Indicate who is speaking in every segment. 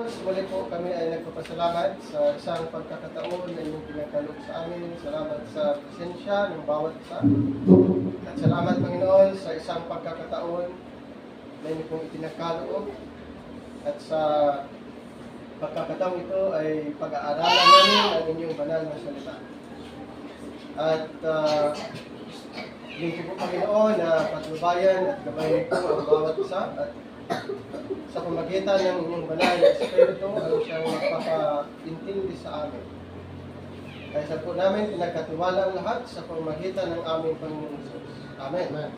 Speaker 1: Diyos, muli po kami ay nagpapasalamat sa isang pagkakataon na inyong pinagkaloob sa amin. Salamat sa presensya ng bawat isa. At salamat, Panginoon, sa isang pagkakataon na inyong pong ipinagkaloob. At sa pagkakataon ito ay pag-aaralan namin ang inyong banal na salita. At hindi po, Panginoon, na patnubayan at gabayin po ang bawat isa. At sa pamagitan ng inyong banal na Espiritu, ang siyang magpapaintindi sa amin. Kaya sa po namin, pinagkatiwala ang lahat sa pamagitan ng aming Panginoon Jesus. Amen. Amen.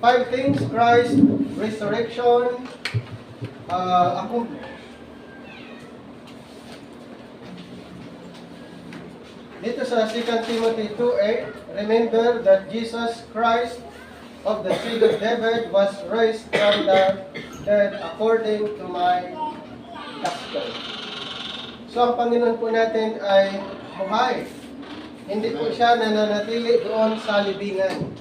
Speaker 1: 5 things Christ resurrection accomplished. Dito sa 2 Timothy 2:8, remember that Jesus Christ of the seed of David was raised from the dead according to my gospel. So ang Panginoon po natin ay buhay. Hindi po siya nananatili doon sa libingan.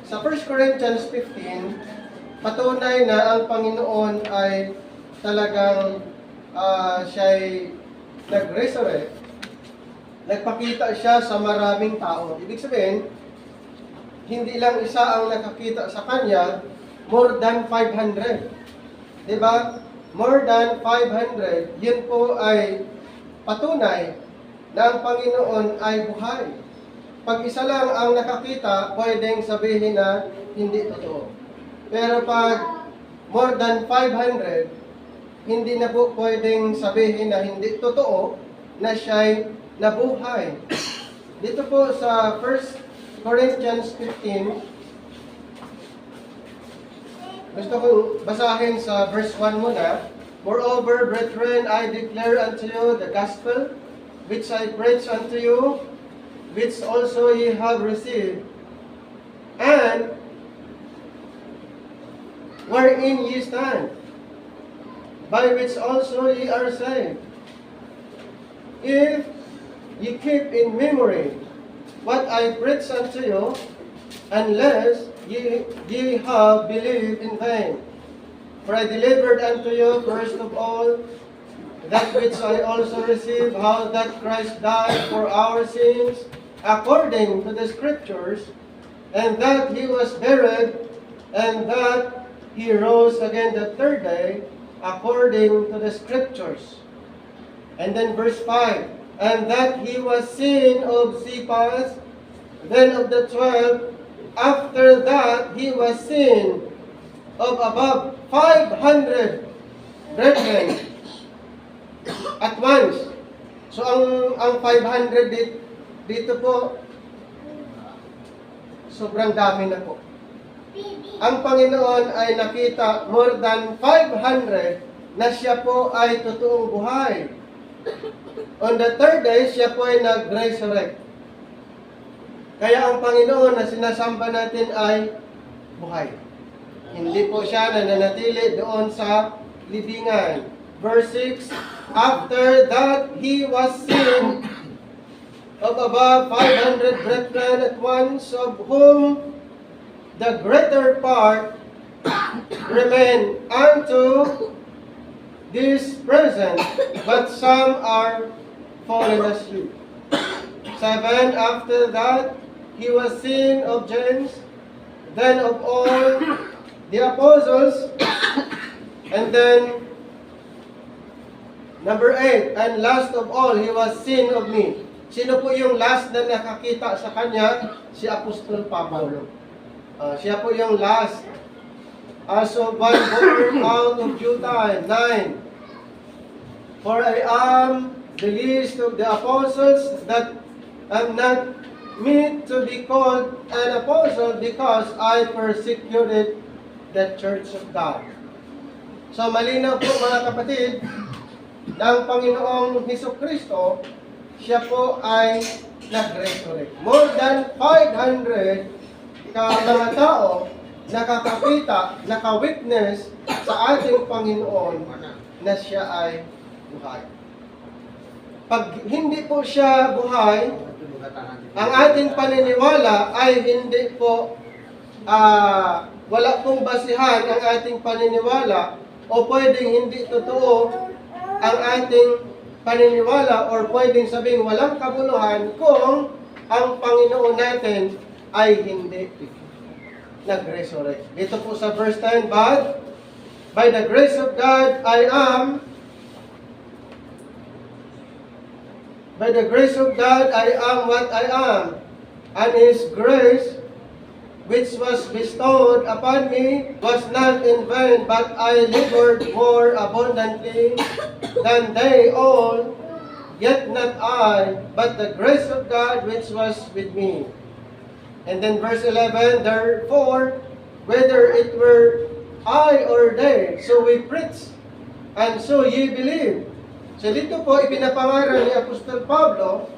Speaker 1: Sa 1 Corinthians 15, patunay na ang Panginoon ay talagang siya'y nag-resurrect. Nagpakita siya sa maraming tao. Ibig sabihin, hindi lang isa ang nakakita sa kanya, more than 500. Diba? More than 500. Yun po ay patunay na ang Panginoon ay buhay. Pag isa lang ang nakakita, pwedeng sabihin na hindi totoo. Pero pag more than 500, hindi na po pwedeng sabihin na hindi totoo na siya'y nabuhay. Dito po sa 1 Corinthians 15, gusto kong basahin sa verse 1 muna. Moreover, brethren, I declare unto you the gospel which I preach unto you, which also ye have received, and wherein ye stand, by which also ye are saved, if ye keep in memory what I preach unto you, unless ye have believed in vain. For I delivered unto you first of all that which I also received, how that Christ died for our sins according to the Scriptures, and that he was buried, and that he rose again the third day according to the Scriptures. And then verse 5, and that he was seen of Cephas, then of the 12. After that, he was seen of above 500 brethren at once. So ang 500 dito po, sobrang dami na po. Ang Panginoon ay nakita more than 500 na siya po ay totoong buhay. On the third day, siya po ay nag-resurrect. Kaya ang Panginoon na sinasamba natin ay buhay. Hindi po siya nananatili doon sa libingan. Verse 6, after that he was seen of above 500 brethren at once, of whom the greater part remain unto this present, but some are fallen asleep. 7, after that, he was seen of James, then of all the apostles, and then, number 8, and last of all, he was seen of me. Sino po yung last na nakakita sa kanya? Si Apostol Pablo. Siya po yung last. As of one born out of due time. 9. For I am the least of the apostles, that am not meet to be called an apostle, because I persecuted the church of God. So malinaw po mga kapatid, ng Panginoong Hesukristo, siya po ay nag-resurrect. More than 500 mga tao nakakakita, naka-witness sa ating Panginoon na siya ay buhay. Pag hindi po siya buhay, ang ating paniniwala ay hindi po wala pong basihan ang ating paniniwala o pwedeng hindi totoo ang ating paniniwala or pwedeng sabing walang kabuluhan kung ang Panginoon natin ay hindi nag-resurrect. Dito po sa verse 10, but by the grace of God, by the grace of God, I am what I am, and His grace, which was bestowed upon me, was not in vain, but I labored more abundantly than they all, yet not I, but the grace of God which was with me. And then verse 11, therefore, whether it were I or they, so we preach, and so ye believe. So dito po, ipinapangaral ni Apostol Pablo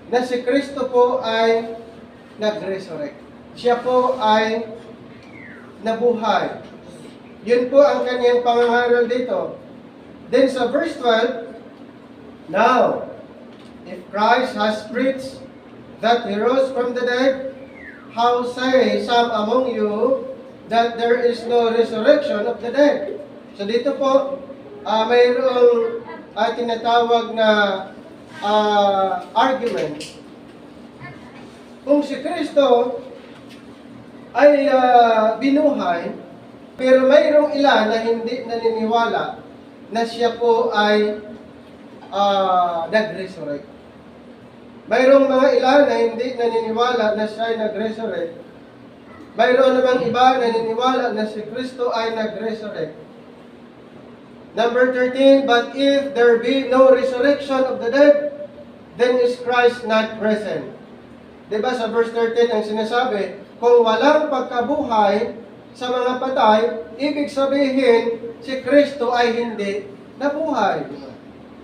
Speaker 1: na si Kristo po ay nag-resurrect. Siya po ay nabuhay. Yun po ang kanyang pangangaral dito. Then sa verse 12, now, if Christ has preached that He rose from the dead, how say some among you that there is no resurrection of the dead? So dito po, mayroong tinatawag na argument. Kung si Kristo ay binuhay, pero mayroong ilan na hindi naniniwala na siya po ay nag-resurrect. Mayroong mga ilan na hindi naniniwala na siya ay nag-resurrect. Mayroon namang iba na naniniwala na si Kristo ay nag-resurrect. Number 13, but if there be no resurrection of the dead, then is Christ not present. Diba sa verse 13 ang sinasabi, kung walang pagkabuhay sa mga patay, ibig sabihin, si Kristo ay hindi nabuhay.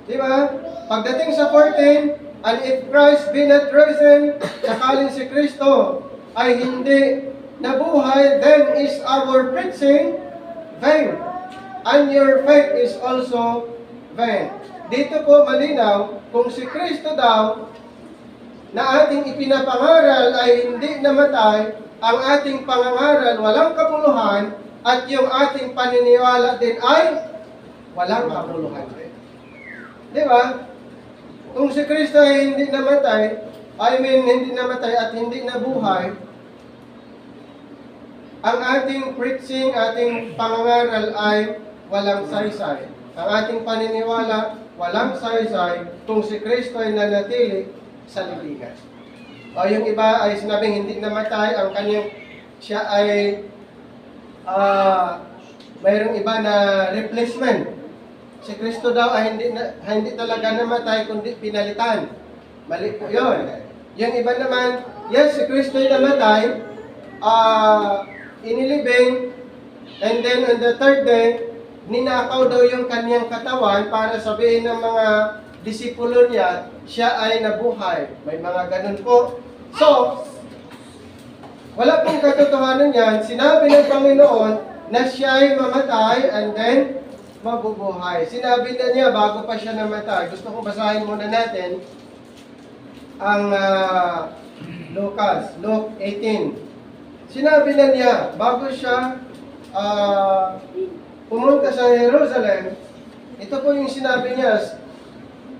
Speaker 1: Diba? Pagdating sa 14, and if Christ be not risen, sakaling si Kristo ay hindi nabuhay, then is our preaching vain, and your faith is also vain. Dito po malinaw, kung si Kristo daw na ating ipinapangaral ay hindi namatay, ang ating pangangaral walang kabuluhan, at yung ating paniniwala din ay walang kabuluhan. Di ba? Kung si Kristo ay hindi namatay, hindi namatay at hindi nabuhay, ang ating preaching, ating pangangaral ay walang saysay. Ang ating paniniwala, walang saysay kung si Kristo ay nanatili sa libingan. O yung iba ay sinabing hindi namatay, ang kanyang siya ay mayroong iba na replacement. Si Kristo daw ay hindi talaga namatay kundi pinalitan. Mali po yun. Yung iba naman, yes, si Kristo ay namatay, inilibing, and then on the third day, ninakaw daw yung kanyang katawan para sabihin ng mga disipulo niya, siya ay nabuhay. May mga ganun po. So, wala pong katotohanan yan. Sinabi ng Panginoon na siya ay mamatay and then mabubuhay. Sinabi na niya bago pa siya namatay. Gusto kong basahin muna natin ang Luke 18. Sinabi na niya bago siya pumunta sa Jerusalem, ito po yung sinabi niya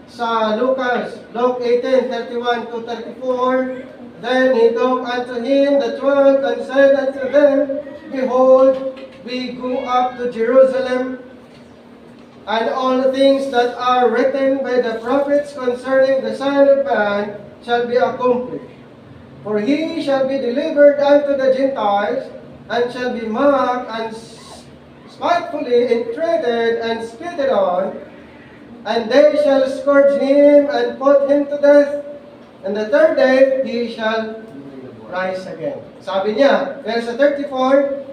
Speaker 1: sa Luke 18, 31 to 34, then he took unto him the 12 and said unto them, behold, we go up to Jerusalem, and all things that are written by the prophets concerning the Son of Man shall be accomplished. For he shall be delivered unto the Gentiles, and shall be mocked, and spitefully entreated, and spitted on, and they shall scourge him, and put him to death, and the third day he shall rise again. Sabi niya, verse 34,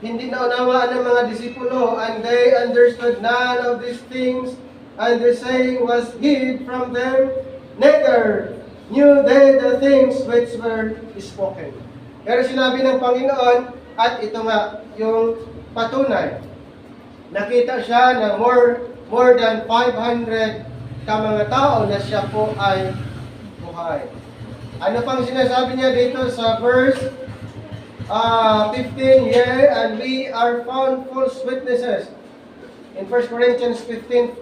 Speaker 1: hindi naunawaan ng mga disipulo, and they understood none of these things, and the saying was hid from them, neither knew they the things which were spoken. Pero sinabi ng Panginoon, at ito nga yung patunay, nakita siya ng more than 500 ka mga tao na siya po ay buhay. Ano pang sinasabi niya dito sa verse 15, yea, and we are found false witnesses. In 1 Corinthians 15.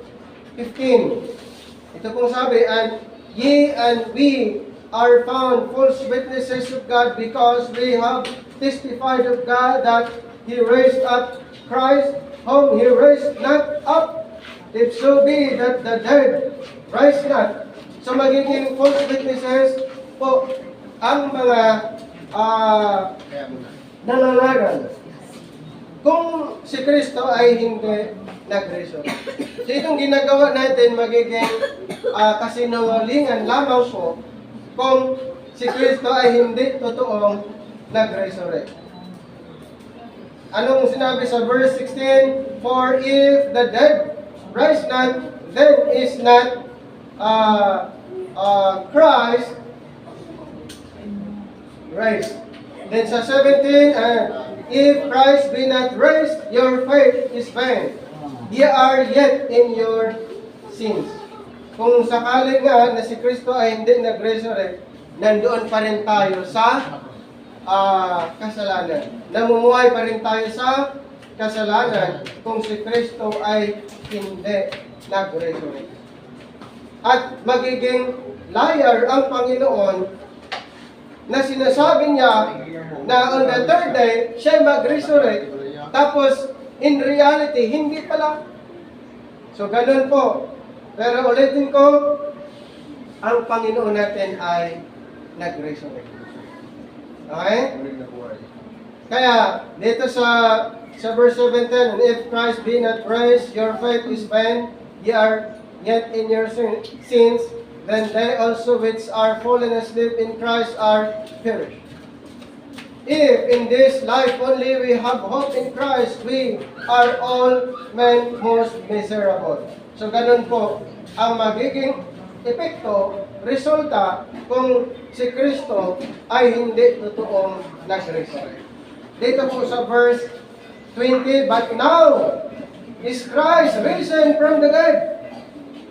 Speaker 1: Ito pong sabi, and ye and we are found false witnesses of God because we have testified of God that He raised up Christ, whom He raised not up, if so be that the dead rise not. So magiging false witnesses po ang mga nananagan kung si Kristo ay hindi nag-resurrect. So itong ginagawa natin magiging kasinungalingan lamang po kung si Kristo ay hindi totoong nag-resurrect. Anong sinabi sa verse 16? For if the dead rise not, then is not Christ raised. Then sa 17, if Christ be not raised, your faith is vain. Ye are yet in your sins. Kung sakali nga na si Kristo ay hindi nag-resurrect, nandoon pa rin tayo sa kasalanan. Namumuhay pa rin tayo sa kasalanan kung si Kristo ay hindi nag-resurrect. At magiging liar ang Panginoon na sinasabi niya na on the third day, siya mag-resurrect, tapos in reality, hindi pala. So, ganun po. Pero ulitin ko, ang Panginoon natin ay nag-resurrect. Okay? Kaya, dito sa verse 17, and if Christ be not raised, your faith is vain, ye are yet in your sins, then they also which are fallen asleep in Christ are perished. If in this life only we have hope in Christ, we are all men most miserable. So ganun po ang magiging epekto, resulta kung si Kristo ay hindi totoong nag-resurrect. Dito po sa verse 20, but now is Christ risen from the dead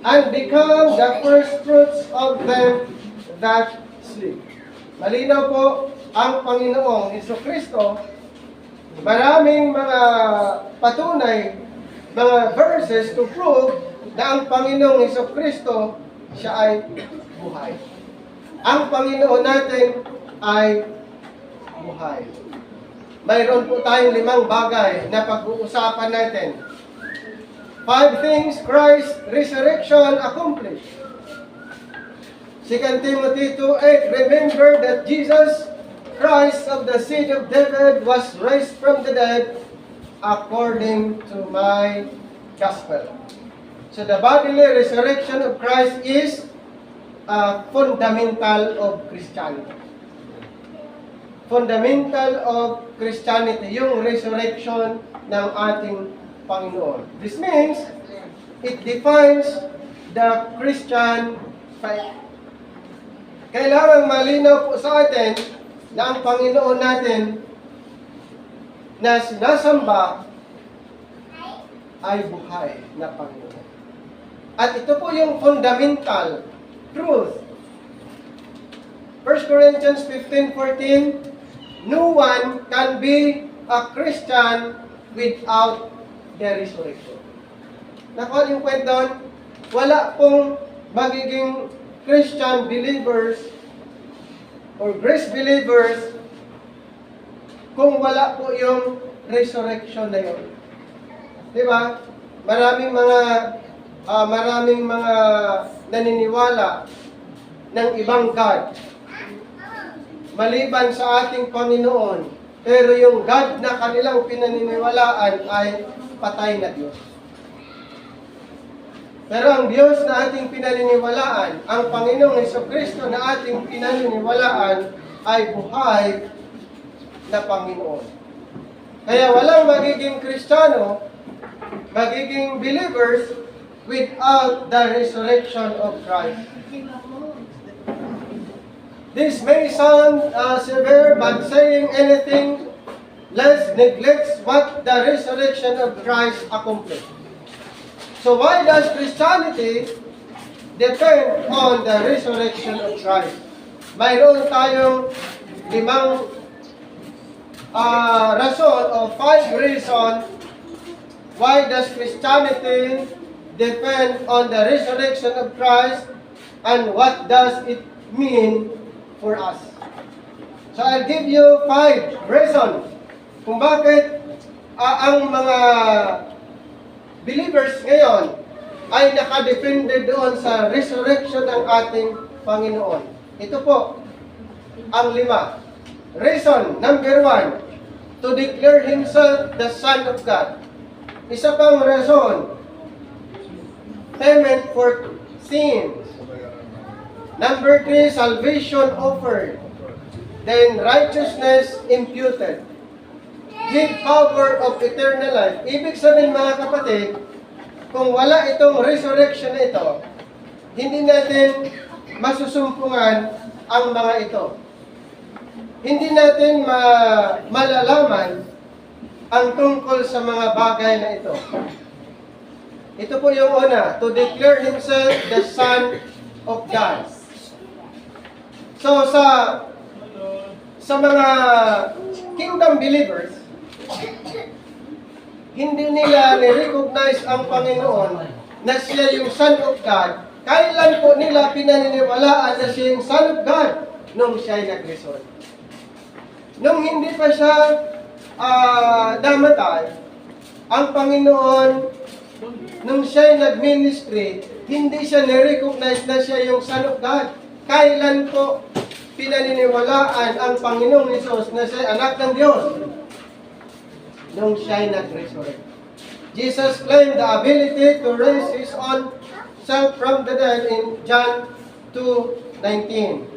Speaker 1: and become the first fruits of them that sleep. Malinaw po ang Panginoong Jesucristo. Maraming mga patunay, mga verses to prove na ang Panginoong Jesucristo siya ay buhay. Ang Panginoon natin ay buhay. Mayroon po tayong 5 bagay na pag-uusapan natin. 5 things Christ's resurrection accomplished. 2 Timothy 2:8, remember that Jesus Christ of the seed of David was raised from the dead according to my gospel. So the bodily resurrection of Christ is fundamental of Christianity. Fundamental of Christianity, yung resurrection ng ating Panginoon. This means, it defines the Christian faith. Kailangan malinaw po sa atin na ang Panginoon natin na sinasamba ay buhay na Panginoon. At ito po yung fundamental truth. 1 Corinthians 15:14, no one can be a Christian without the resurrection. Nakuha yung kwento doon, wala pong magiging Christian believers or grace believers kung wala po yung resurrection na yun. Diba? Maraming mga naniniwala ng ibang God maliban sa ating Panginoon, pero yung God na kanilang pinaniniwalaan ay patay na Diyos. Pero ang Diyos na ating pinaniniwalaan, ang Panginoong Jesucristo na ating pinaniniwalaan ay buhay na Panginoon. Kaya walang magiging Kristiyano, magiging believers without the resurrection of Christ. This may sound severe, but saying anything less neglects what the resurrection of Christ accomplished. So why does Christianity depend on the resurrection of Christ? Mayroon tayong 5 rason o 5 reasons why does Christianity depend on the resurrection of Christ and what does it mean for us. So I'll give you 5 reasons kung bakit ang mga believers ngayon ay nakadepende doon sa resurrection ng ating Panginoon. Ito po ang 5. Reason, number 1, to declare Himself the Son of God. Isa pang reason, payment for sins. Number 3, salvation offered. Then righteousness imputed. Give power of eternal life. Ibig sabihin mga kapatid, kung wala itong resurrection na ito, hindi natin masusumpungan ang mga ito. Hindi natin malalaman ang tungkol sa mga bagay na ito. Ito po yung una, to declare Himself the Son of God. So sa mga kingdom believers, hindi nila ni-recognize ang Panginoon na siya yung Son of God. Kailan po nila pinaniniwalaan na siya yung Son of God? Nung siya ay nag-resort. Nung hindi pa siya namatay, ang Panginoon, nung siya ay nag-ministry, hindi siya ni-recognize na siya yung Son of God. Kailan po pinaniniwalaan ang Panginoong Hesus na siya ay anak ng Diyos? Nung siya ay nag-resurrect. Jesus claimed the ability to raise His own self from the dead in John 2:19.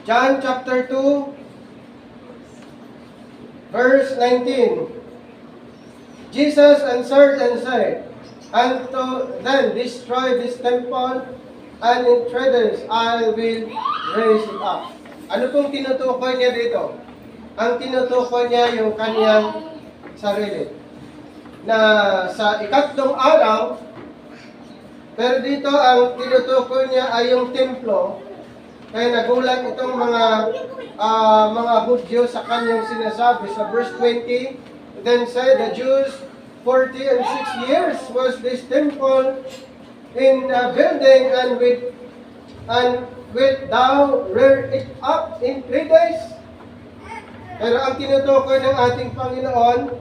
Speaker 1: John chapter 2, verse 19. Jesus answered and said, "Unto them destroy this temple, and in 3 days I will raise it up." Ano pong tinutukoy niya dito? Ang tinutukoy niya yung kanyang sarili. Na sa ikatlong araw, pero dito ang tinutukoy niya ay yung templo. Kaya nagulat itong mga Hudyo sa kanyang sinasabi sa verse 20. Then said the Jews, 40 and 6 years was this temple in building, and wilt thou rear it up in 3 days? Pero ang tinutukoy ng ating Panginoon,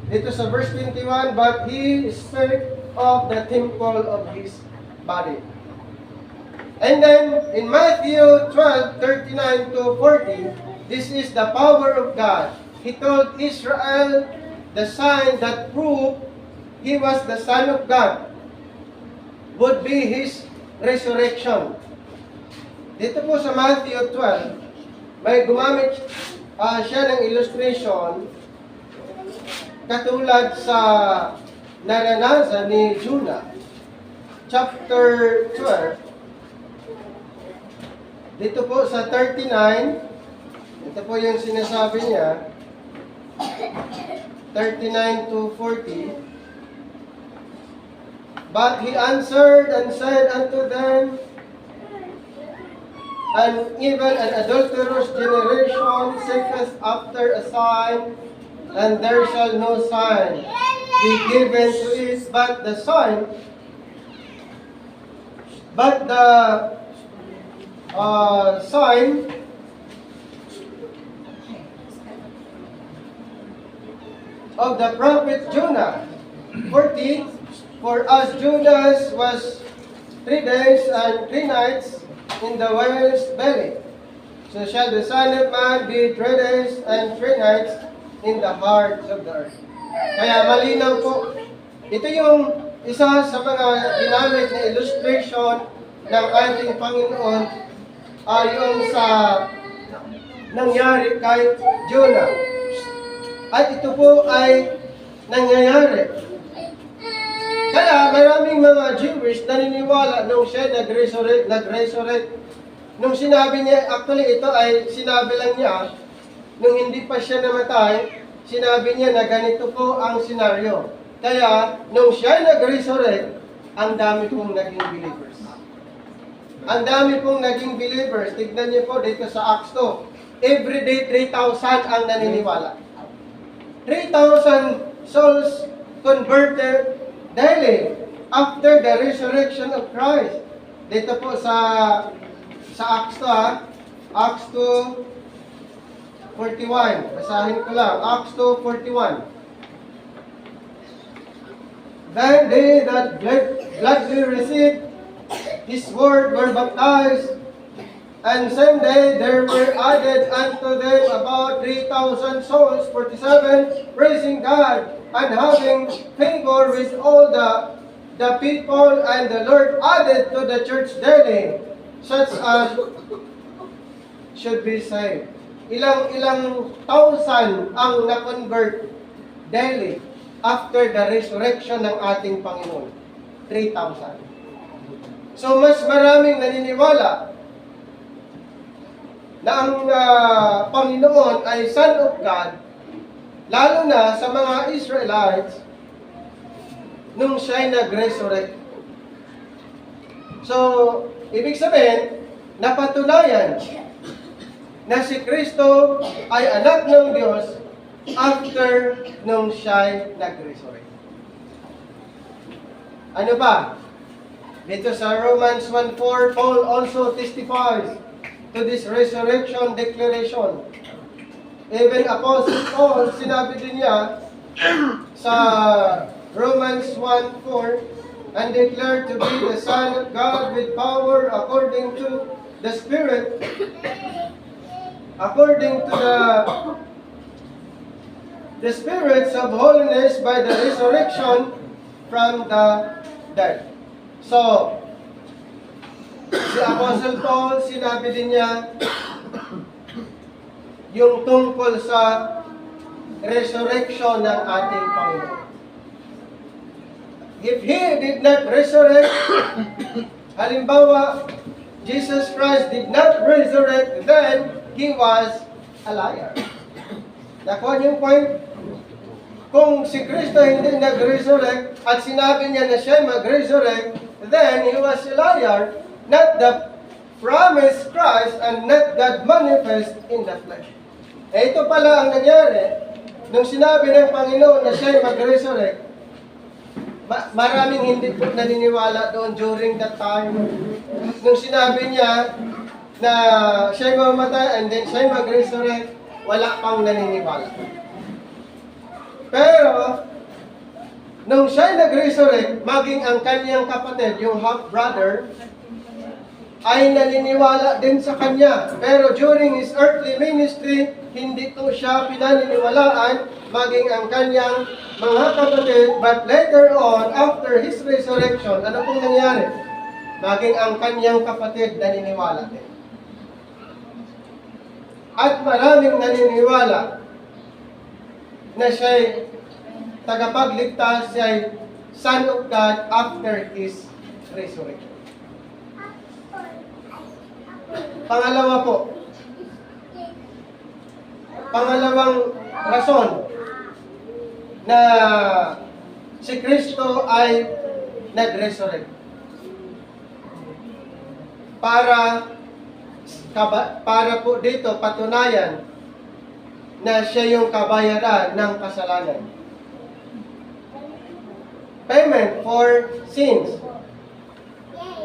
Speaker 1: dito sa verse 21, but He spake of the temple of His body. And then, in Matthew 12:39 to 40, this is the power of God. He told Israel the sign that proved He was the Son of God would be His resurrection. Dito po sa Matthew 12, may gumamit siya ng illustration katulad sa naranasan ni Jonah. Chapter 12, dito po sa 39, ito po yung sinasabi niya, 39 to 40. But he answered and said unto them, and even an adulterous generation seeketh after a sign, and there shall no sign be given to it but the sign of the prophet Jonah. 40, for as Judas was 3 days and 3 nights in the whale's belly, so shall the Son of Man be 3 days and 3 nights in the heart of the earth. Kaya malinaw po, ito yung isa sa mga ginamit na illustration ng ating Panginoon yung sa nangyari kay Jonah. At ito po ay nangyayari. Kaya maraming mga Jewish naniniwala nung siya nag-resurrect. Nung sinabi niya, actually ito ay sinabi lang niya, nung hindi pa siya namatay, sinabi niya na ganito po ang senaryo. Kaya, nung siya nag-resurrect, ang dami pong naging believers. Ang dami pong naging believers. Tignan niyo po dito sa Acts 2. every day 3,000 ang naniniwala. 3,000 souls converted daily after the resurrection of Christ. Dito po sa Acts 2, Acts 2:41. Basahin ko lang, Acts 2:41. Then they that gladly received His word were baptized, and same day there were added unto them about 3,000 souls, 47, praising God and having favor with all the people, and the Lord added to the church daily such as should be saved. Ilang thousand ang na-convert daily after the resurrection ng ating Panginoon. 3,000. So mas maraming naniniwala na ang Panginoon ay Son of God, lalo na sa mga Israelites nung siya'y nag-resurrect. So, ibig sabihin, napatunayan na si Kristo ay anak ng Diyos after nung siya'y nag-resurrect. Ano ba? Dito sa Romans 1:4, Paul also testifies to this resurrection declaration. Even Apostle Paul, sinabi din niya sa Romans 1:4, and declared to be the Son of God with power according to the Spirit, according to the spirits of holiness by the resurrection from the dead. So, si Apostle Paul, sinabi din niya yung tungkol sa resurrection ng ating Panginoon. If He did not resurrect, halimbawa, Jesus Christ did not resurrect, then He was a liar. Nakuha niyo yung point? Kung si Kristo hindi nag-resurrect at sinabi niya na siya mag-resurrect, then He was a liar, not the promised Christ and not God manifest in the flesh. Eh ito pala ang nangyari, nung sinabi ng Panginoon na siya mag-resurrect, maraming hindi po naniniwala doon during that time. Nung sinabi niya na siya mamatay and then siya mag-resurrect, wala pang naniniwala. Pero, nung siya nag-resurrect, maging ang kanyang kapatid, yung half-brother, ay naniniwala din sa kanya. Pero during his earthly ministry, hindi to siya pinaniniwalaan, maging ang kanyang mga kapatid. But later on, after his resurrection, ano pong nangyari? Maging ang kanyang kapatid naniniwala din. At maraming naniniwala na siya'y tagapagligtas, siya'y Son of God after His resurrection. Pangalawa po, pangalawang rason na si Kristo ay nag-resurrect. Para po dito patunayan na siya yung kabayaran ng kasalanan. Payment for sins.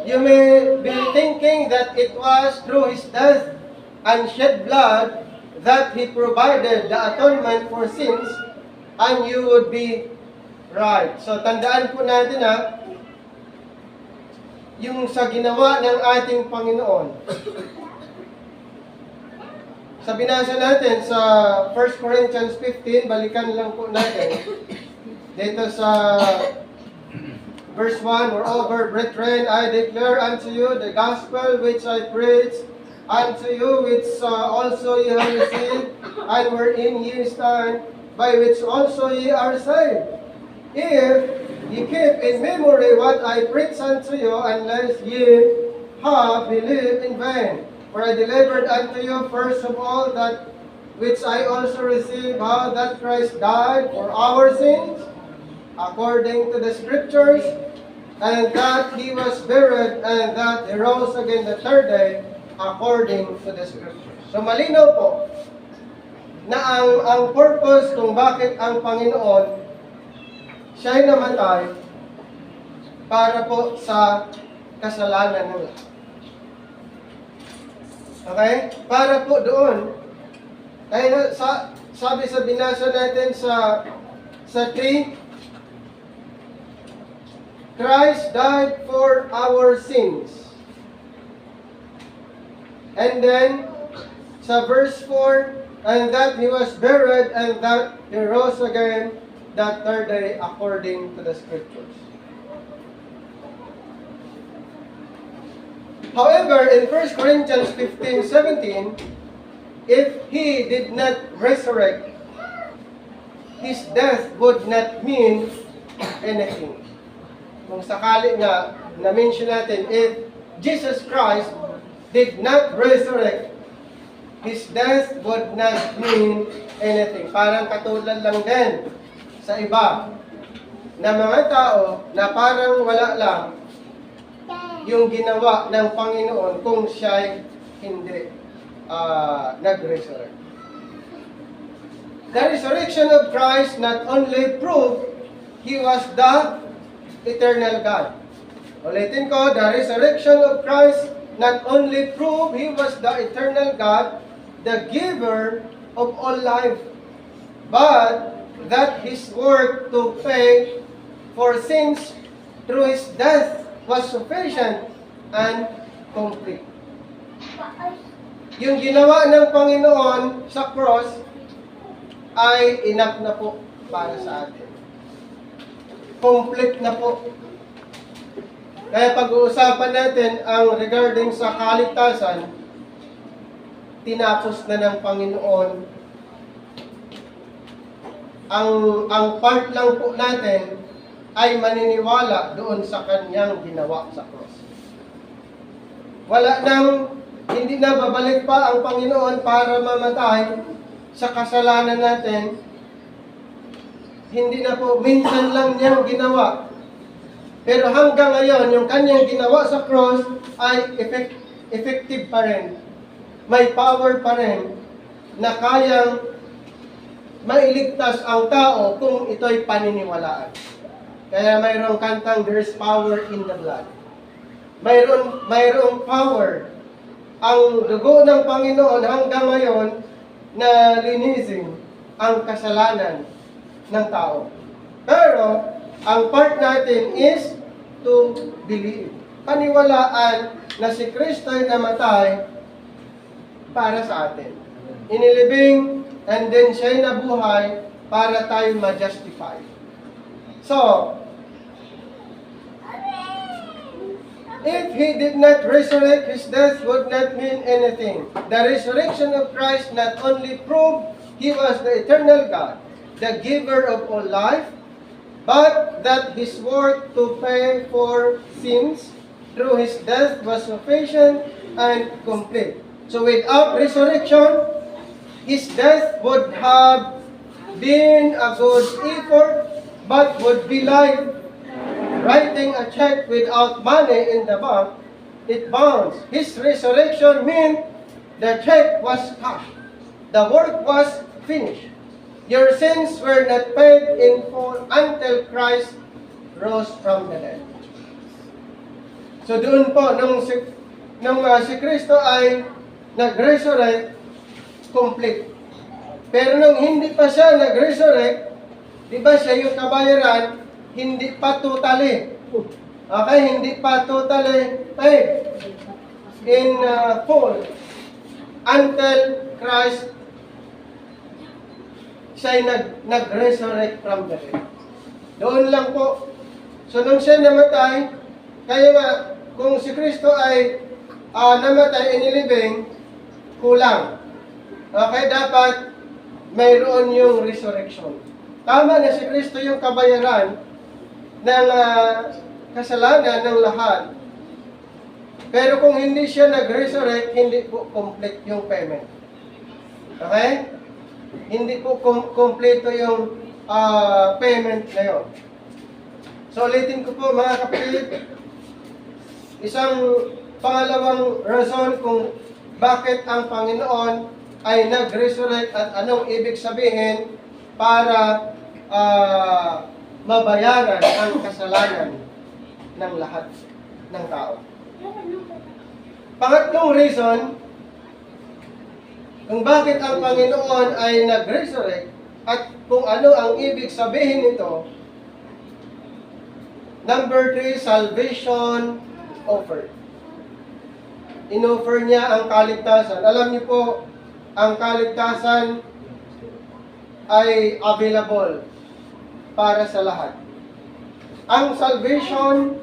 Speaker 1: You may be thinking that it was through His death and shed blood that He provided the atonement for sins, and you would be right. So tandaan po natin yung sa ginawa ng ating Panginoon. Sa binasa natin sa 1 Corinthians 15, balikan lang po natin. Dito sa verse 1, moreover, brethren, I declare unto you the gospel which I preach unto you, which also ye have received, and wherein ye stand, by which also ye are saved. If ye keep in memory what I preach unto you, unless ye have believed in vain. For I delivered unto you first of all that which I also received, how that Christ died for our sins, according to the Scriptures, and that He was buried, and that He rose again the third day, according to the Scriptures. So malinaw po na ang purpose kung bakit ang Panginoon siya'y namatay para po sa kasalanan ng lahat. Okay? Para po doon. Kaya sabi sa binasa natin sa 3, Christ died for our sins. And then, sa verse 4, and that He was buried, and that He rose again that third day according to the Scriptures. However, in 1 Corinthians 15:17, if He did not resurrect, His death would not mean anything. Kung sakali nga, na-mention natin, if Jesus Christ did not resurrect, His death would not mean anything. Parang katulad lang din sa iba na mga tao na parang wala lang yung ginawa ng Panginoon kung siya'y hindi nag-resurrect. The resurrection of Christ not only proved He was the eternal God. Ulitin ko, the resurrection of Christ not only proved He was the eternal God, the giver of all life, but that His work to pay for sins through His death was sufficient and complete. Yung ginawa ng Panginoon sa cross ay enough na po para sa atin. Complete na po. Kaya pag-uusapan natin ang regarding sa kaligtasan, tinapos na ng Panginoon. Ang part lang po natin ay maniniwala doon sa kanyang ginawa sa cross. Wala nang, hindi na babalik pa ang Panginoon para mamatay sa kasalanan natin. Hindi na po, minsan lang niyang ginawa. Pero hanggang ngayon, yung kanyang ginawa sa cross ay effective pa rin. May power pa rin na kayang mailigtas ang tao kung ito'y paniniwalaan. Kaya mayroong kantang, there's power in the blood. Mayroong power. Ang dugo ng Panginoon hanggang ngayon na linisin ang kasalanan ng tao. Pero, ang part natin is to believe. Paniwalaan na si Kristo ay namatay para sa atin. Inilibing, and then siya'y nabuhay para tayo ma-justify. So, if He did not resurrect, His death would not mean anything. The resurrection of Christ not only proved He was the eternal God, the giver of all life, but that His work to pay for sins through His death was sufficient and complete. So without resurrection, His death would have been a good effort, but would be like writing a check without money in the bank. It bounces. His resurrection meant the check was cashed. The work was finished. Your sins were not paid in full until Christ rose from the dead. So doon po, nung si Kristo ay nag-resurrect, complete. Pero nung hindi pa siya nag-resurrect, di ba siya yung kabayaran, hindi pa totally. Okay, hindi pa totally paid in full until Christ siya'y nag-resurrect from the dead. Doon lang po. So nung siya namatay, kaya nga, kung si Kristo ay namatay, inilibing, kulang. Okay, dapat mayroon yung resurrection. Tama na si Kristo yung kabayaran ng kasalanan ng lahat. Pero kung hindi siya nag-resurrect, hindi po complete yung payment. Okay? Hindi po kompleto yung payment na yun. So ulitin ko po mga kapatid, isang pangalawang rason kung bakit ang Panginoon ay nag-resurrect at anong ibig sabihin para mabayaran ang kasalanan ng lahat ng tao. Pangatlong reason kung bakit ang Panginoon ay nag-resurrect at kung ano ang ibig sabihin nito. Number 3, salvation offered. Inoffer niya ang kaligtasan. Alam niyo po, ang kaligtasan ay available para sa lahat. Ang salvation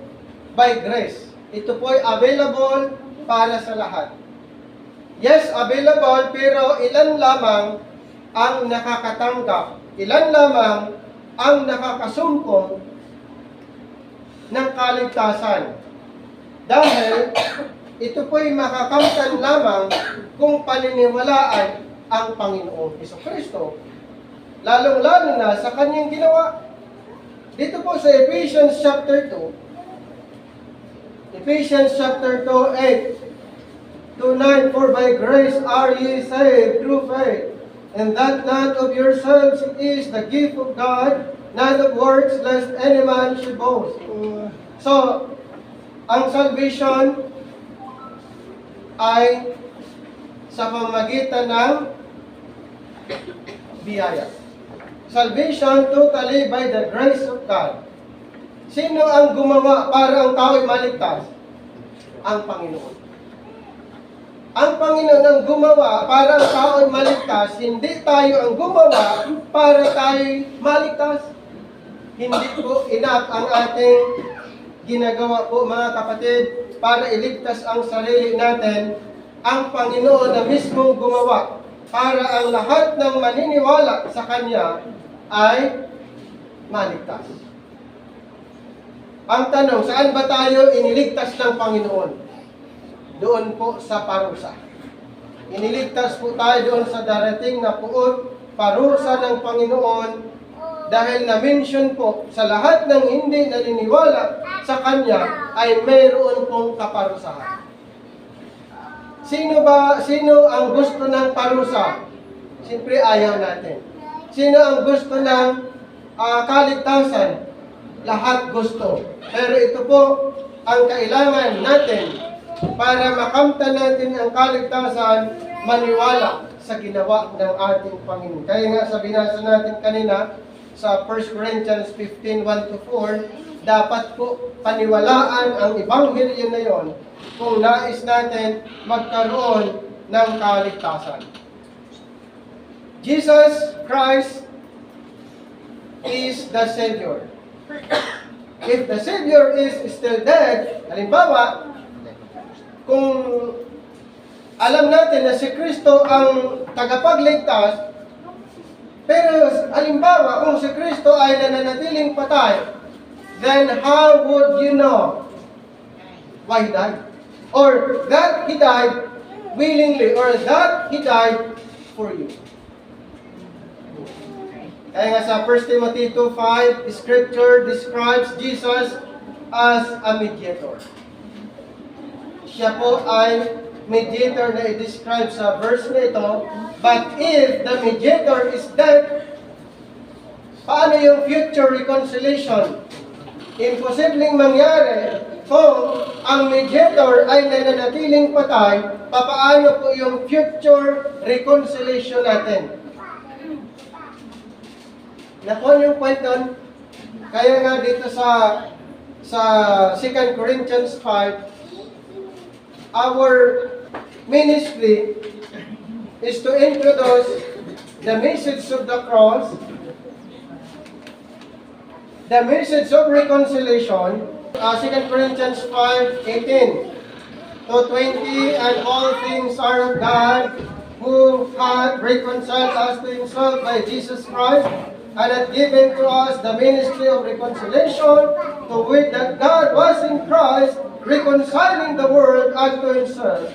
Speaker 1: by grace, ito po ay available para sa lahat. Yes, available, pero ilan lamang ang nakakatanggap, ilan lamang ang nakakasumpong ng kaligtasan. Dahil ito po'y makakamtan lamang kung paniniwalaan ang Panginoong Hesukristo. Lalong-lalo na sa kanyang ginawa. Dito po sa Ephesians chapter 2, Ephesians chapter 2, 8 to 9, for by grace are ye saved through faith, and that not of yourselves, it is the gift of God, not of works, lest any man should boast. So, ang salvation ay sa pamamagitan ng biyaya. Salvation totally by the grace of God. Sino ang gumawa para ang tao ay maligtas? Ang Panginoon. Ang Panginoon ang gumawa para ang tao ay maligtas. Hindi tayo ang gumawa para tayo maligtas. Hindi po enough ang ating ginagawa po, mga kapatid, para iligtas ang sarili natin. Ang Panginoon na mismong gumawa para ang lahat ng maniniwala sa Kanya ay maligtas. Ang tanong, saan ba tayo iniligtas ng Panginoon? Doon po sa parusa. Iniligtas po tayo doon sa darating na puot, parusa ng Panginoon, dahil na-mention po sa lahat ng hindi naniniwala sa Kanya ay mayroon pong kaparusahan. Sino ang gusto ng parusa? Siyempre ayaw natin. Sino ang gusto ng kaligtasan? Lahat gusto. Pero ito po ang kailangan natin para makamtan natin ang kaligtasan, maniwala sa ginawa ng ating Panginoon. Kaya nga sa binasa natin kanina, sa 1 Corinthians 15, 1-4, dapat po paniwalaan ang ebanghelyo na yon kung nais natin magkaroon ng kaligtasan. Jesus Christ is the Savior. If the Savior is still dead, halimbawa, kung alam natin na si Kristo ang tagapagligtas, pero halimbawa, kung si Kristo ay nananatiling patay, then how would you know why He died? Or that He died willingly, or that He died for you. Kaya nga sa 1 Timothy 2:5, Scripture describes Jesus as a mediator. Siya po ay mediator na i-describe sa verse na ito. But if the mediator is dead, paano yung future reconciliation? Imposibleng mangyari kung ang mediator ay nananatiling patay, papaano po yung future reconciliation natin? Nakuha yung point nun? Kaya nga dito sa 2 Corinthians 5, our ministry is to introduce the message of the cross, the message of reconciliation, 2 Corinthians 5:18 to 20, and all things are of God, who hath reconciled us to Himself by Jesus Christ, and hath given to us the ministry of reconciliation, to wit that God was in Christ, reconciling the world unto Himself,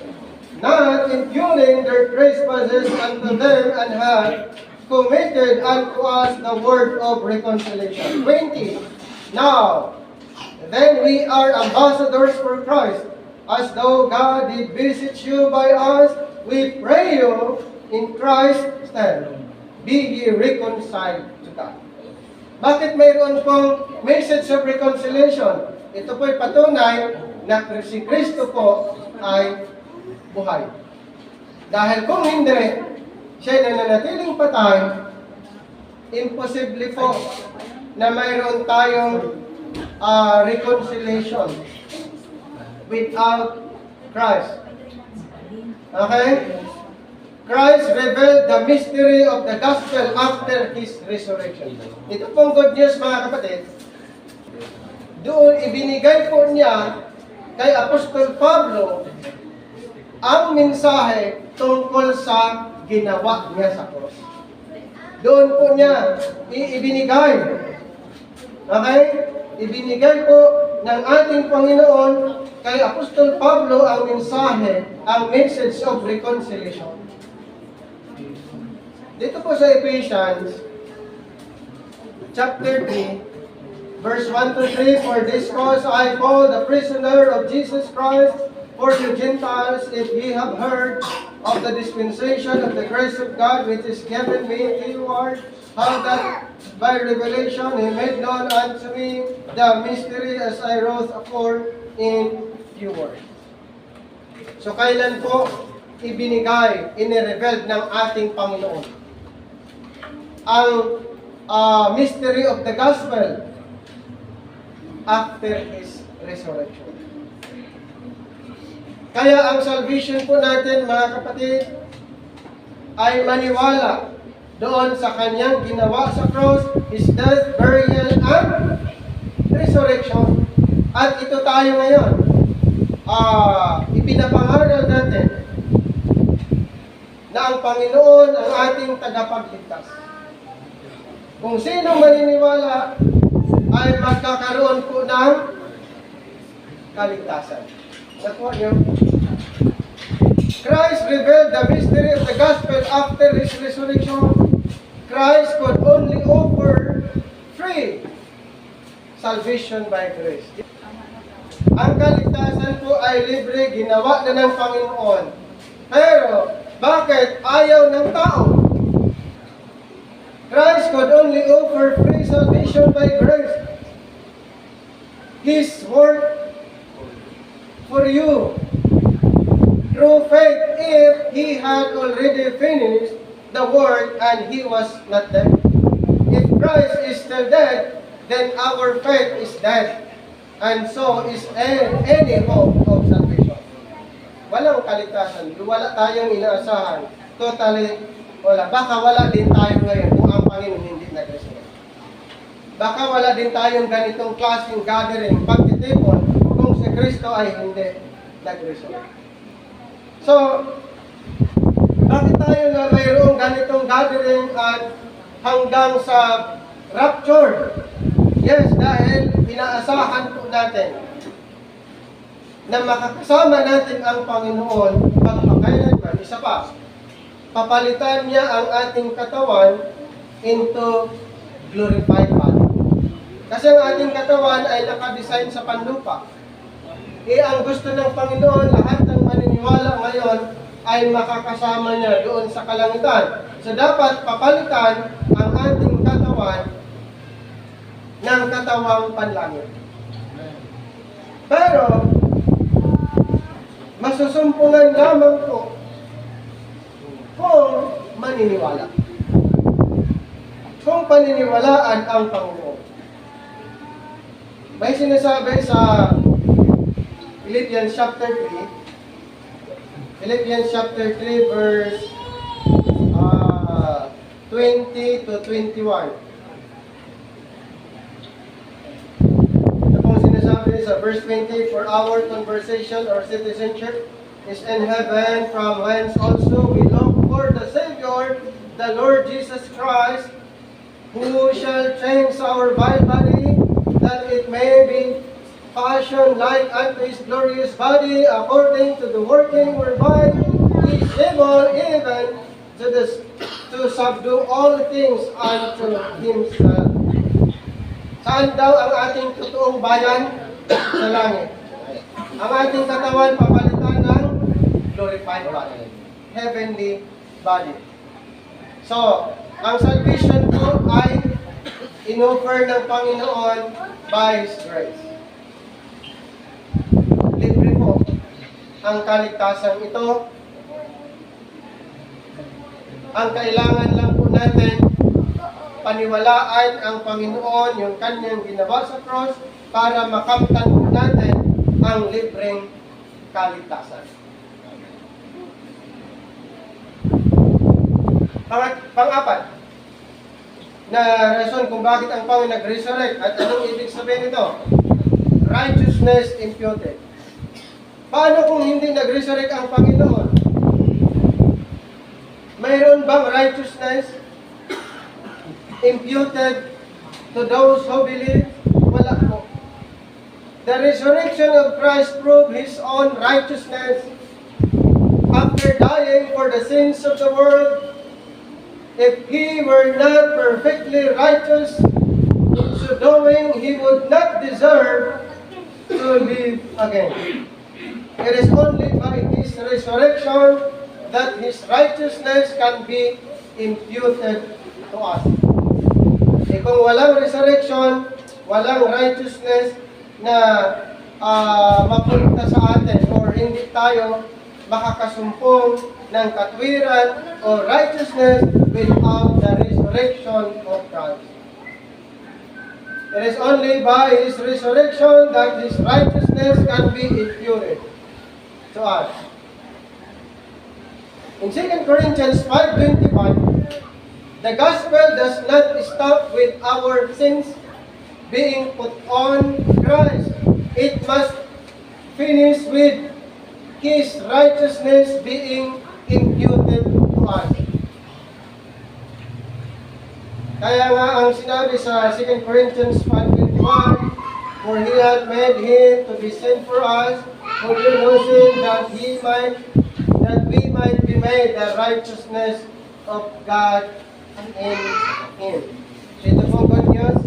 Speaker 1: not imputing their trespasses unto them, and hath committed unto us the word of reconciliation. 20. Now, then we are ambassadors for Christ, as though God did visit you by us, we pray you in Christ's stead, be ye reconciled to God. Bakit mayroon pong message of reconciliation? Ito po'y patunay na si Kristo po ay buhay. Dahil kung hindi, siya'y nananatiling patay, imposible po na mayroon tayong reconciliation without Christ. Okay? Christ revealed the mystery of the gospel after His resurrection. Ito pong good news, mga kapatid. Doon ibinigay po niya kay Apostol Pablo ang mensahe tungkol sa ginawa niya sa cross. Doon po niya ibinigay. Okay? Ibinigay po ng ating Panginoon kay Apostol Pablo ang mensahe, ang message of reconciliation. Dito po sa Ephesians, chapter 3, verse 1 to 3, for this cause I, Paul, the prisoner of Jesus Christ, for the Gentiles, if ye have heard of the dispensation of the grace of God, which is given me inward, how that by revelation He made known unto me the mystery as I wrote afore in few words. So kailan po ibinigay, inirevealed ng ating Panginoon ang mystery of the gospel after His resurrection. Kaya ang salvation po natin, mga kapatid, ay maniwala doon sa Kanyang ginawa sa cross, His death, burial, and resurrection. At ito tayo ngayon, ipinapangaral natin na ang Panginoon ang ating tagapagligtas. Kung sino maniniwala ay magkakaroon po ng kaligtasan. Nakuha niyo? Christ revealed the mystery of the gospel after His resurrection. Christ could only offer free salvation by grace. Ang kaligtasan po ay libre, ginawa na ng Panginoon. Pero, bakit ayaw ng tao? Christ could only offer free salvation by grace. His work for you through faith if He had already finished the work and He was not dead. If Christ is still dead, then our faith is dead. And so is any hope of salvation. Walang kaligtasan. Wala tayong inaasahan. Totally wala. Baka wala din tayo ngayon kung ang Panginoon hindi nag-resurrect. Baka wala din tayong ganitong klaseng gathering, pagtitipon, kung si Kristo ay hindi nag-resurrect. So, bakit tayo na mayroong ganitong gathering at hanggang sa rapture? Yes, dahil inaasahan po natin na makakasama natin ang Panginoon pagpakailanman. Isa pa, papalitan niya ang ating katawan into glorified body. Kasi ang ating katawan ay nakadesign sa panlupa. Ang gusto ng Panginoon, lahat ng maniniwala ngayon ay makakasama niya doon sa kalangitan. So dapat papalitan ang ating katawan ng katawang panlangit. Pero, masusumpungan lamang po kung maniniwala. Kung paniniwalaan ang Panginoon. May sinasabi sa Philippians chapter 3, Philippians chapter 3 verse 20 to 21. Sa verse 20, for our conversation or citizenship is in heaven, from whence also we long for the Savior, the Lord Jesus Christ, who shall change our vile body, that it may be fashioned like unto His glorious body, according to the working whereby He is able even to subdue all things unto Himself. Saan daw ang ating totoong bayan? Sa langit. Ang ating katawan papalitan ng glorified body. heavenly body. So, ang salvation po ay inoffer ng Panginoon by His grace. Libre po ang kaligtasan ito. Ang kailangan lang po natin, paniwalaan ang Panginoon, yung kanyang ginawa sa cross, para makamtan po natin ang libreng kaligtasan. Pang-apat na rason kung bakit ang Panginoon nag-resurrect, at anong ibig sabihin nito? Righteousness imputed. Paano kung hindi nag-resurrect ang Panginoon? Mayroon bang righteousness imputed to those who believe? Wala po. The resurrection of Christ proved His own righteousness after dying for the sins of the world. If He were not perfectly righteous, in so doing, He would not deserve to live again. It is only by His resurrection that His righteousness can be imputed to us. Kung walang resurrection, walang righteousness na mapunta sa atin, or hindi tayo makakasumpong ng katwiran o righteousness without the resurrection of Christ. It is only by His resurrection that His righteousness can be imputed to us. In 2 Corinthians 5:21, the gospel does not stop with our sins being put on Christ. It must finish with His righteousness being imputed to us. Kaya nga ang sinabi sa 2 Corinthians 5:21, for He hath made Him to be sin for us, who knew no sin, that we might be made the righteousness of God in Him. Ito po good news.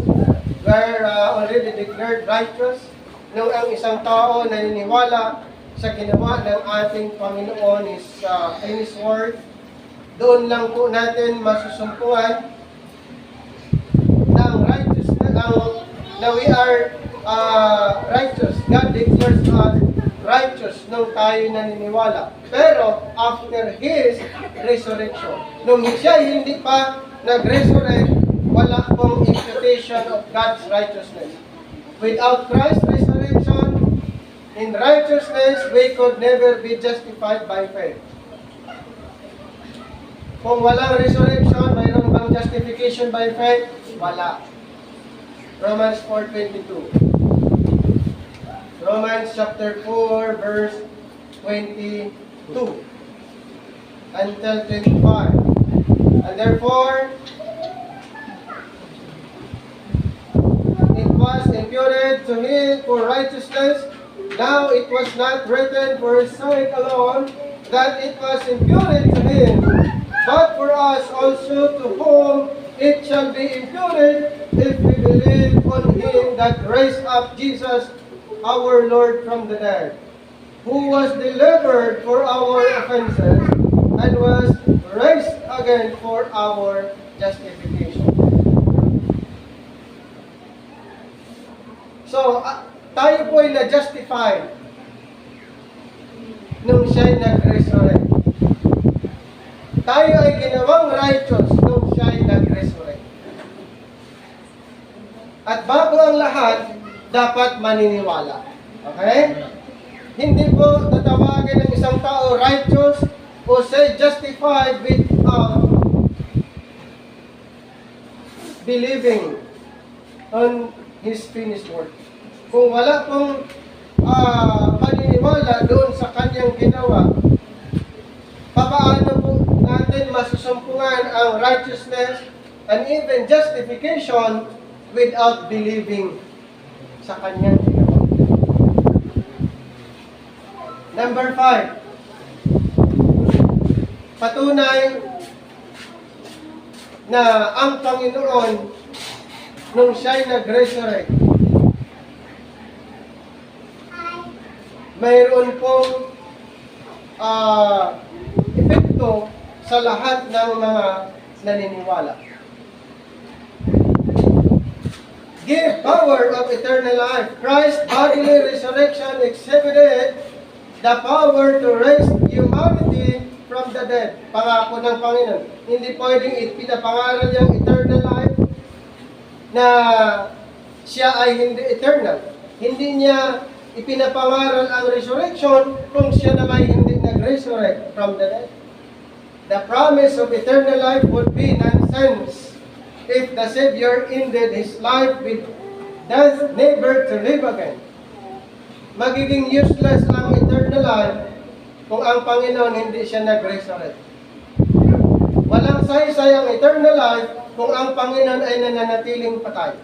Speaker 1: We are already declared righteous nung ang isang tao naniniwala sa ginawa ng ating Panginoon in His Word. Doon lang po natin masusumpuan ng righteousness, na we are righteous. God declares us righteous nung tayo naniniwala. Pero after His resurrection, nung siya hindi pa nag-resurrect, wala pong imputation of God's righteousness. Without Christ's resurrection, in righteousness, we could never be justified by faith. Kung walang resurrection, mayroon bang justification by faith? Wala. Romans 4:22. Romans chapter 4, verse 22 until 25. And therefore, it was imputed to Him for righteousness. Now it was not written for His sake alone that it was imputed to Him, but for us also, to whom it shall be imputed if we believe on Him that raised up Jesus our Lord from the dead, who was delivered for our offenses and was raised again for our justification. So, tayo po ay na-justify nung siya'y nag-resurrect. Tayo ay ginawang righteous nung siya'y nag-resurrect. At bago ang lahat, dapat maniniwala. Okay? Hindi po tatawagin ng isang tao righteous o say justified without believing on His finished work. Kung wala pong paniniwala doon sa kanyang ginawa, papaano po natin masusumpungan ang righteousness and even justification without believing sa kanyang ginawa? Number 5. Patunay na ang Panginoon nung siya'y nag-resurrect, mayroon pong effect ito sa lahat ng mga naniniwala. Give power of eternal life. Christ's bodily resurrection exhibited the power to raise humanity from the dead. Pangako ng Panginoon. Hindi pwedeng ipinapangaral yung eternal life na siya ay hindi eternal. Hindi niya ipinapangaral ang resurrection kung siya naman hindi nag-resurrect from the dead. The promise of eternal life would be nonsense if the Savior ended His life with death, never to live again. Magiging useless ang eternal life kung ang Panginoon hindi siya nag-resurrect. Walang saysay ang eternal life kung ang Panginoon ay nananatiling patay.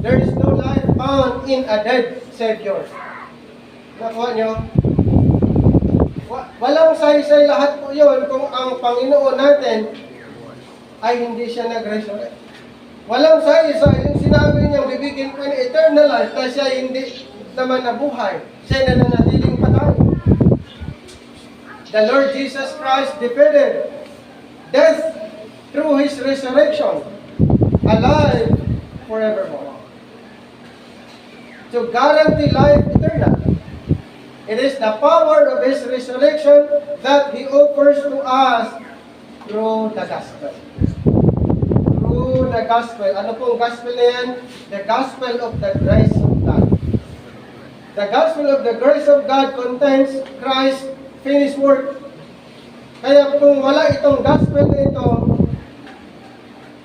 Speaker 1: There is no life found in a dead Savior. Nakuha nyo? Walang saysay lahat po yun kung ang Panginoon natin ay hindi siya nag-resurrect. Walang saysay yung sinabi niya, bibigyan ko ng eternal life na siya hindi naman nabuhay. Siya nananatiling patay. The Lord Jesus Christ defeated death through His resurrection, alive forevermore. To guarantee life eternal. It is the power of His resurrection that He offers to us through the gospel. Through the gospel. Ano pong gospel na yan? The gospel of the grace of God. The gospel of the grace of God contains Christ's finished work. Kaya kung wala itong gospel na ito,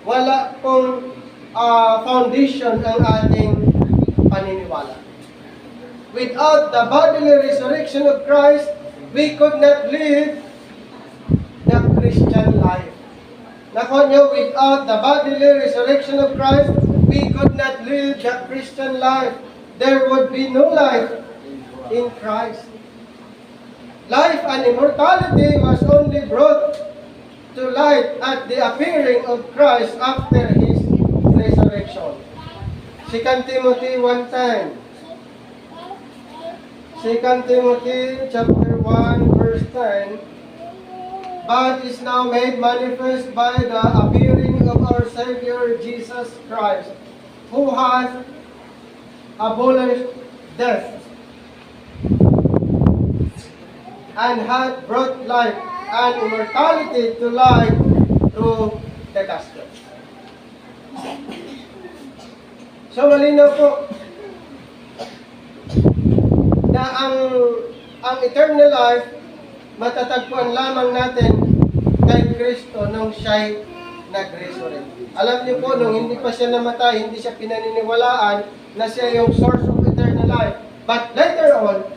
Speaker 1: wala pong foundation ang ating paniniwala. Without the bodily resurrection of Christ, we could not live the Christian life. Nakuha niyo, without the bodily resurrection of Christ, we could not live the Christian life. There would be no life in Christ. Life and immortality was only brought to light at the appearing of Christ after His resurrection. 2 Timothy 1:10. 2 Timothy chapter 1 verse 10, but is now made manifest by the appearing of our Savior Jesus Christ, who has abolished death and hath brought life and immortality to light through the gospel. So malinaw po na ang eternal life matatagpuan lamang natin kay Kristo nung siya'y nag-resurrect. Alam niyo po, nung hindi pa siya namatay, hindi siya pinaniniwalaan na siya yung source of eternal life. But later on,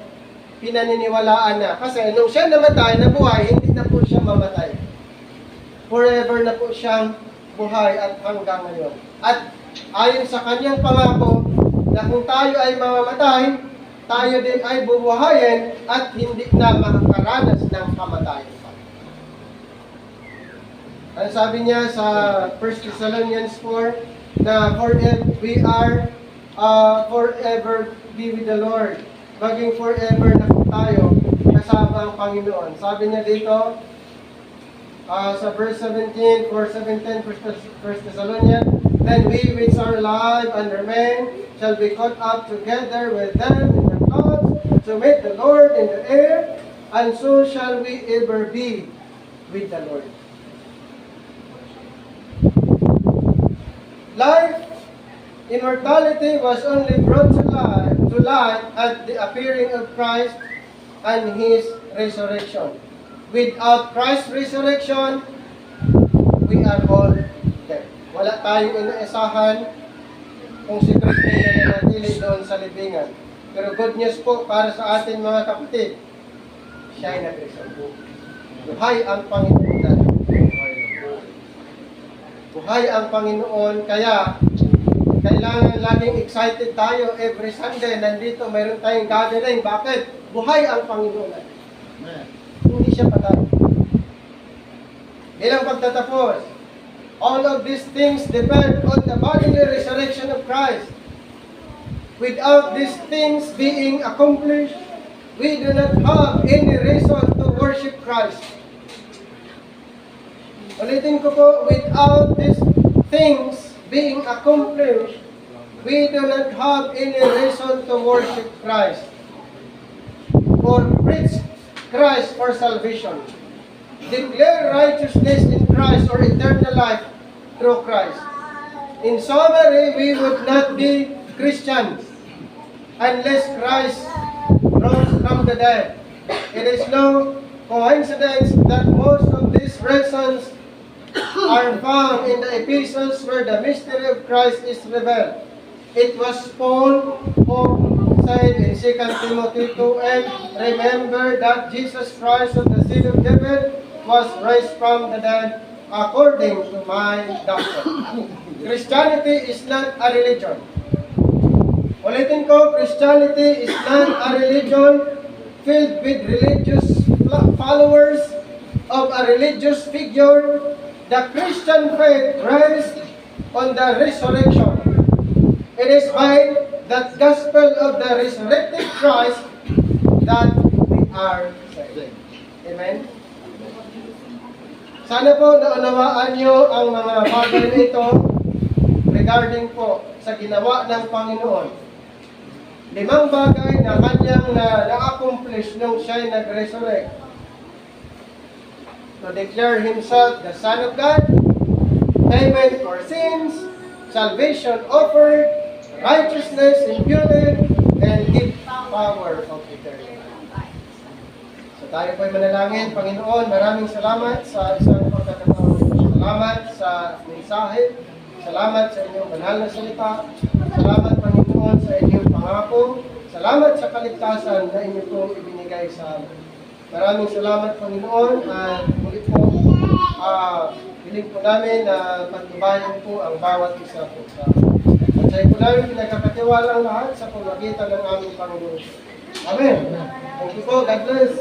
Speaker 1: pinaniniwalaan na. Kasi nung siya namatay, nabuhay, hindi na po siya mamatay. Forever na po siyang buhay at hanggang ngayon. At ayon sa kanyang pangako, na kung tayo ay mamamatay, tayo din ay bubuhayin at hindi na makakaranas ng kamatayan. Ang sabi niya sa 1 Thessalonians 4, na we are forever be with the Lord. Maging forever na po tayo kasama ang Panginoon. Sabi niya dito, sa verse 17, 4:17, 1 Thessalonians, then we which are alive and remain shall be caught up together with them in the clouds to meet the Lord in the air, and so shall we ever be with the Lord. Life, immortality was only brought to light at the appearing of Christ and His resurrection. Without Christ's resurrection, we are all dead. Wala tayong inaasahan kung si Kristo ay nananatili doon sa libingan. Pero good news po para sa atin mga kapatid, siya ay nag-resurrect. Buhay ang Panginoon natin. Buhay ang Panginoon, kaya kailangan laging excited tayo every Sunday. Nandito, mayroon tayong gathering. Bakit? Buhay ang Panginoon natin. Hindi siya patay. Bilang pagtatapos, all of these things depend on the bodily resurrection of Christ. Without these things being accomplished, we do not have any reason to worship Christ. Ulitin ko po, without these things being accomplished, we do not have any reason to worship Christ or preach Christ for salvation. Declare righteousness in Christ or eternal life through Christ. In summary, we would not be Christians unless Christ rose from the dead. It is no coincidence that most of these reasons are found in the epistles where the mystery of Christ is revealed. It was Paul who said in 2 Timothy 2:8, remember that Jesus Christ of the seed of David was raised from the dead according to my doctrine. Christianity is not a religion. Ulitin ko, Christianity is not a religion filled with religious followers of a religious figure. The Christian faith rests on the resurrection. It is by that gospel of the resurrected Christ that we are saved. Amen? Sana po naunawaan nyo ang mga bagay na ito regarding po sa ginawa ng Panginoon. 5 bagay na kanyang na-accomplish nung siya'y nag-resurrect. To declare Himself the Son of God, payment for sins, salvation offered, righteousness imputed, and give power of eternity. So tayo po'y manalangin. Panginoon, maraming salamat sa isang pagkakataon. Salamat sa mensahe. Salamat sa inyong banal na salita. Salamat, Panginoon, sa inyong pangako. Salamat sa kaligtasan na inyo pong ibinigay sa amin. Maraming salamat, Panginoon, at muli po, hiling po namin na pagtubayan po ang bawat isa po sa amin. At sa po namin pinagkakatiwala ang lahat sa pamagitan ng aming Panginoon. Amen. Thank you po. God bless.